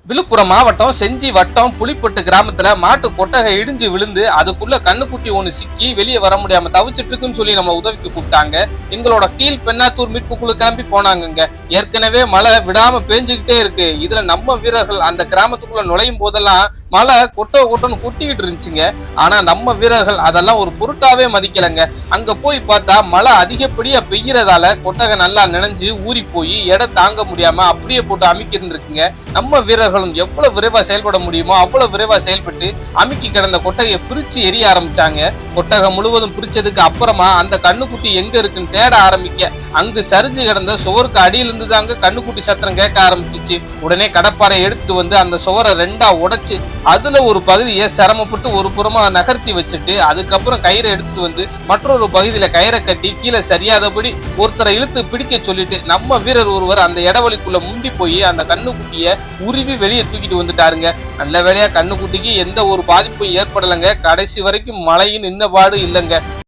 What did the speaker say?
விழுப்புரம் மாவட்டம் செஞ்சி வட்டம் புலிப்பட்டு கிராமத்துல மாட்டு கொட்டகை இடிஞ்சு விழுந்து அதுக்குள்ள கண்ணுக்குட்டி ஒண்ணு சிக்கி வெளியே வர முடியாம தவிச்சிட்டு இருக்குன்னு சொல்லி நம்ம உதவிக்கு கூப்பிட்டாங்க. எங்களோட கீழ் பெண்ணாத்தூர் மீட்பு குழு கிளம்பி போனாங்க. ஏற்கனவே மழை விடாம பேஞ்சுக்கிட்டே இருக்கு. இதுல நம்ம வீரர்கள் அந்த கிராமத்துக்குள்ள நுழையும் போதெல்லாம் மழை கொட்டன்னு கொட்டிக்கிட்டு இருந்துச்சுங்க. ஆனா நம்ம வீரர்கள் அதெல்லாம் ஒரு பொருட்டாவே மதிக்கலங்க. அங்க போய் பார்த்தா மழை அதிகப்படியா பெய்யறதால கொட்டகை நல்லா நினைஞ்சு ஊறி போய் எடை தாங்க முடியாம அப்படியே போட்டு அமுக்கிட்டு இருக்குங்க. நம்ம வீரர்கள் எவ்வளவு விரைவா செயல்பட முடியுமோ அவ்வளவு விரைவா செயல்பட்டு அமுக்கி கிடந்த கொட்டகையை பிரிச்சு எரிய ஆரம்பிச்சாங்க. கொட்டகை முழுவதும் பிரிச்சதுக்கு அப்புறமா அந்த கண்ணுக்குட்டி எங்க இருக்குன்னு தேட ஆரம்பிக்க அங்கு சரிஞ்சு கிடந்த சுவருக்கு அடியிலிருந்து தாங்க கண்ணுக்குட்டி சத்தம் கேட்க ஆரம்பிச்சிச்சு. உடனே கடப்பாறை எடுத்துட்டு வந்து அந்த சுவரை ரெண்டா உடைச்சு அதுல ஒரு பகுதியை சிரமப்பட்டு ஒரு புறமா நகர்த்தி வச்சுட்டு அதுக்கப்புறம் கயிறை எடுத்துட்டு வந்து மற்றொரு பகுதியில கயிறை கட்டி கீழே சரியாதபடி ஒருத்தரை இழுத்து பிடிக்க சொல்லிட்டு நம்ம வீரர் ஒருவர் அந்த இடவெளிக்குள்ள முண்டி போய் அந்த கண்ணுக்குட்டிய உருவி வெளியே தூக்கிட்டு வந்துட்டாருங்க. நல்ல வேளையா கண்ணுக்குட்டிக்கு எந்த ஒரு பாதிப்பும் ஏற்படலைங்க. கடைசி வரைக்கும் மழையும் நின்னபாடு இல்லைங்க.